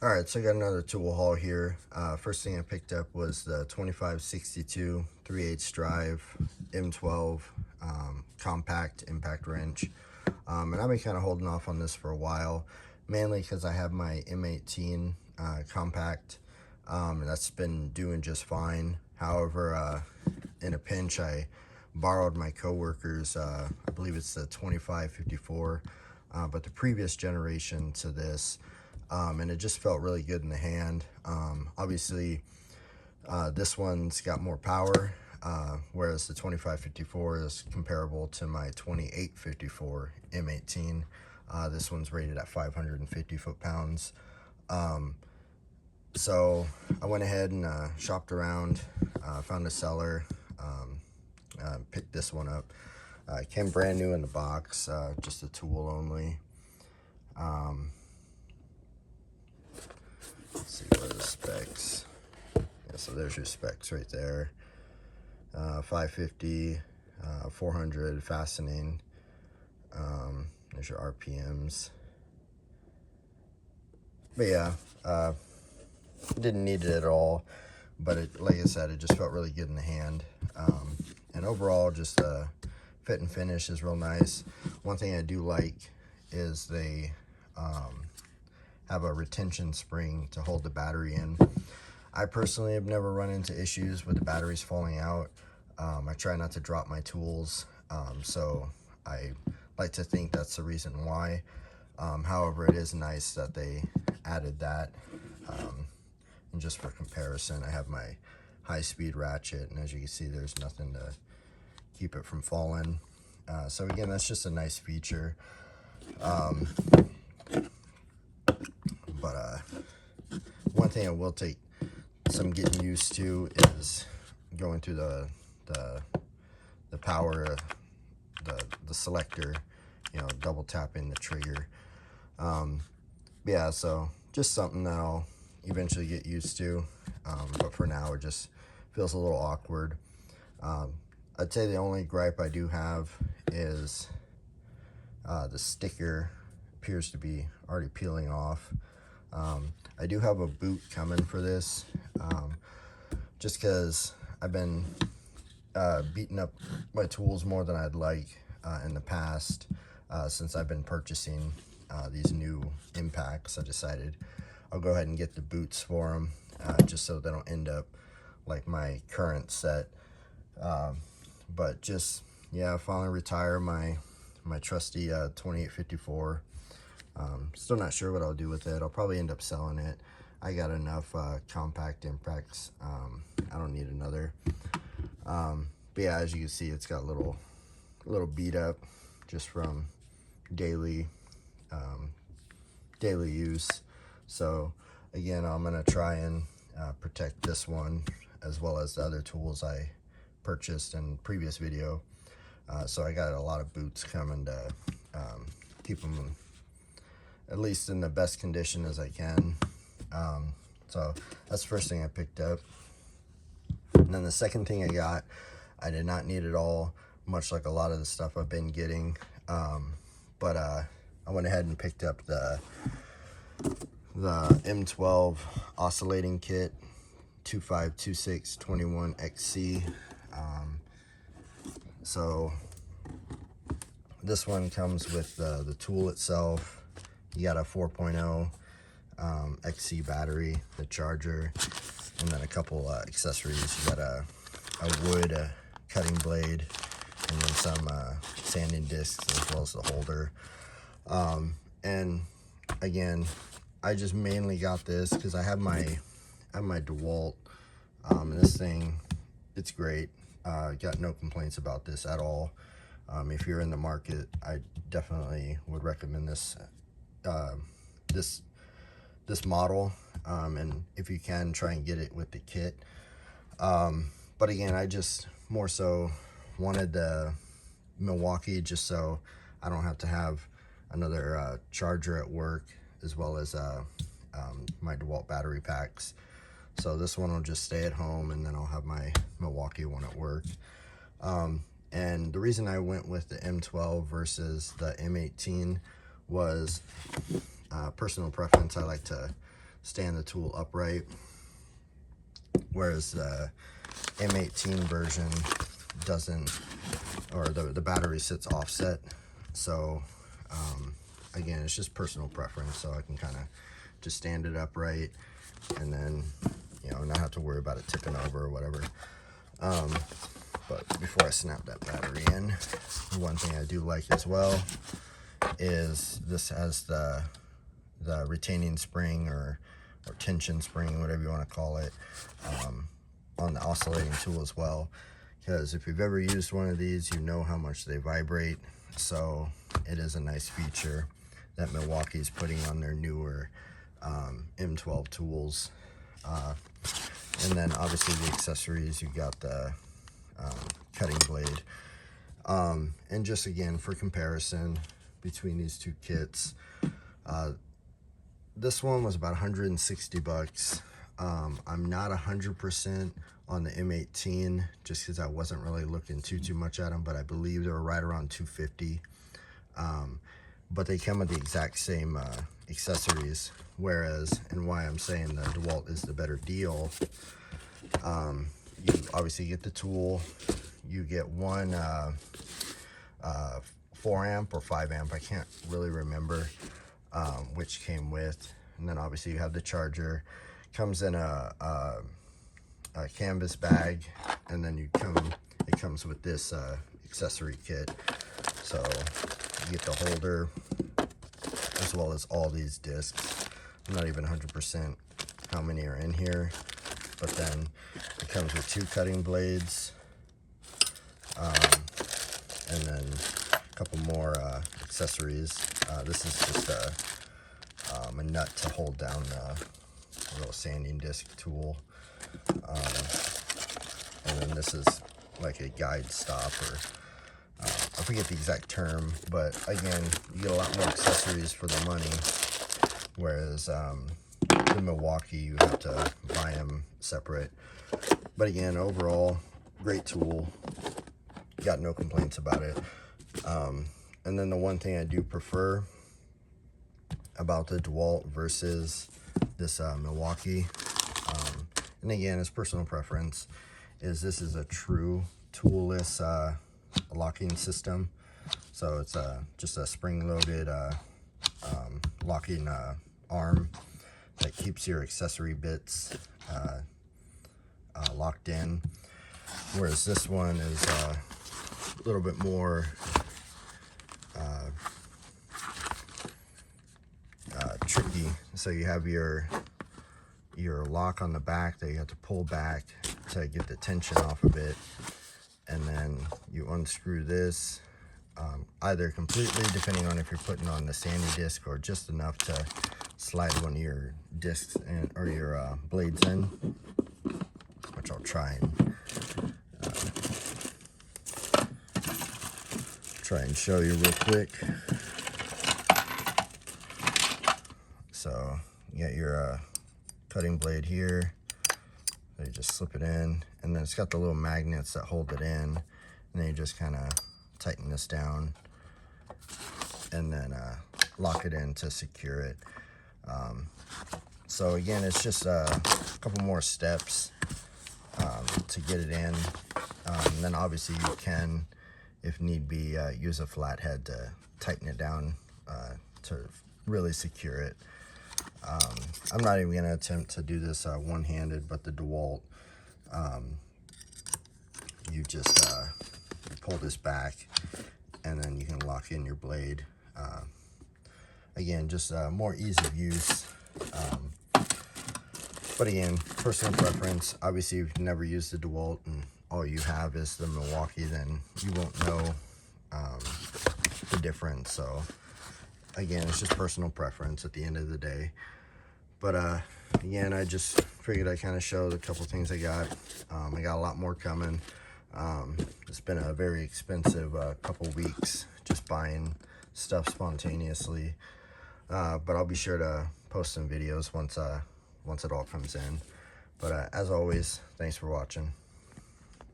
All right, so I got another tool haul here. First thing I picked up was the 2562 3/8 drive M12 compact impact wrench. And I've been kind of holding off on this for a while, mainly because I have my M18 compact, and that's been doing just fine. However, in a pinch, I borrowed my coworker's, I believe it's the 2554, but the previous generation to this. And it just felt really good in the hand. Obviously, this one's got more power, whereas the 2554 is comparable to my 2854 M18. This one's rated at 550 foot-pounds. So I went ahead and shopped around, found a seller, picked this one up. It came brand new in the box, just a tool only. Let's see, what are the specs? Yeah, so there's your specs right there. 550, 400 fastening. There's your RPMs. But yeah, didn't need it at all. But it, like I said, it just felt really good in the hand. And overall, just fit and finish is real nice. One thing I do like is they have a retention spring to hold the battery in. I personally have never run into issues with the batteries falling out. I try not to drop my tools, so I like to think that's the reason why. However, it is nice that they added that. And just for comparison, I have my high-speed ratchet, and as you can see, there's nothing to keep it from falling. So again, that's just a nice feature. But one thing I will take some getting used to is going through the power, the selector, you know, double tapping the trigger. Yeah, so just something that I'll eventually get used to. But for now, it just feels a little awkward. I'd say the only gripe I do have is the sticker appears to be already peeling off. I do have a boot coming for this, just because I've been beating up my tools more than I'd like in the past. Since I've been purchasing these new impacts, I decided I'll go ahead and get the boots for them, just so they don't end up like my current set. But just, yeah, finally retire my trusty 2854. Still not sure what I'll do with it. I'll probably end up selling it. I got enough compact impacts. I don't need another. But yeah, as you can see, it's got a little beat up just from daily use. So again, I'm gonna try and protect this one as well as the other tools I purchased in the previous video. So I got a lot of boots coming to keep them at least in the best condition as I can. So that's the first thing I picked up. And then the second thing I got, I did not need at all, much like a lot of the stuff I've been getting. But I went ahead and picked up the M12 oscillating kit, 252621XC. So this one comes with the tool itself. You got a 4.0 XC battery, the charger, and then a couple accessories. You got a wood cutting blade, and then some sanding discs, as well as the holder. And again, I just mainly got this because I have my DeWalt, and this thing, it's great. Got no complaints about this at all. If you're in the market, I definitely would recommend this this model, and if you can, try and get it with the kit. But again, I just more so wanted the Milwaukee just so I don't have to have another charger at work, as well as my DeWalt battery packs. So this one will just stay at home, and then I'll have my Milwaukee one at work. And the reason I went with the M12 versus the M18 was personal preference. I like to stand the tool upright, whereas the M18 version doesn't, or the battery sits offset. So again, it's just personal preference, so I can kind of just stand it upright and then, you know, not have to worry about it tipping over or whatever. But before I snap that battery in, one thing I do like as well is this has the retaining spring or tension spring, whatever you want to call it, on the oscillating tool as well. Because if you've ever used one of these, you know how much they vibrate. So it is a nice feature that Milwaukee is putting on their newer M12 tools. And then obviously the accessories, you got the cutting blade. And just again, for comparison between these two kits, this one was about 160 bucks. I'm not 100% on the M18 just because I wasn't really looking too much at them, but I believe they were right around 250. But they come with the exact same accessories, whereas, and why I'm saying the DeWalt is the better deal, you obviously get the tool, you get one 4 amp or 5 amp, I can't really remember which came with, and then obviously you have the charger. Comes in a canvas bag, and then it comes with this accessory kit. So you get the holder as well as all these discs. I'm not even 100% how many are in here, but then it comes with 2 cutting blades, and then a couple more accessories. This is just a nut to hold down a little sanding disc tool, and then this is like a guide stop, or I forget the exact term, but again, you get a lot more accessories for the money, whereas the Milwaukee, you have to buy them separate. But again, overall, great tool, got no complaints about it. And then the one thing I do prefer about the DeWalt versus this Milwaukee, and again, it's personal preference, is this is a true toolless locking system. So it's just a spring-loaded locking arm that keeps your accessory bits locked in, whereas this one is a little bit more tricky. So you have your lock on the back that you have to pull back to get the tension off of it, and then you unscrew this either completely, depending on if you're putting on the sanding disc, or just enough to slide one of your discs in, or your blades in, which I'll try and show you real quick. So you got your cutting blade here, so you just slip it in, and then it's got the little magnets that hold it in, and then you just kind of tighten this down and then lock it in to secure it. So again, it's just a couple more steps to get it in, and then obviously you can, if need be, use a flathead to tighten it down to really secure it. I'm not even going to attempt to do this one-handed, but the DeWalt, you just pull this back, and then you can lock in your blade. Again, just more ease of use. But again, personal preference. Obviously, if you've never used the DeWalt and all you have is the Milwaukee, then you won't know the difference. So again, it's just personal preference at the end of the day. But again, I just figured I kind of showed a couple things I got. I got a lot more coming. It's been a very expensive couple weeks just buying stuff spontaneously. But I'll be sure to post some videos once it all comes in. But as always, thanks for watching.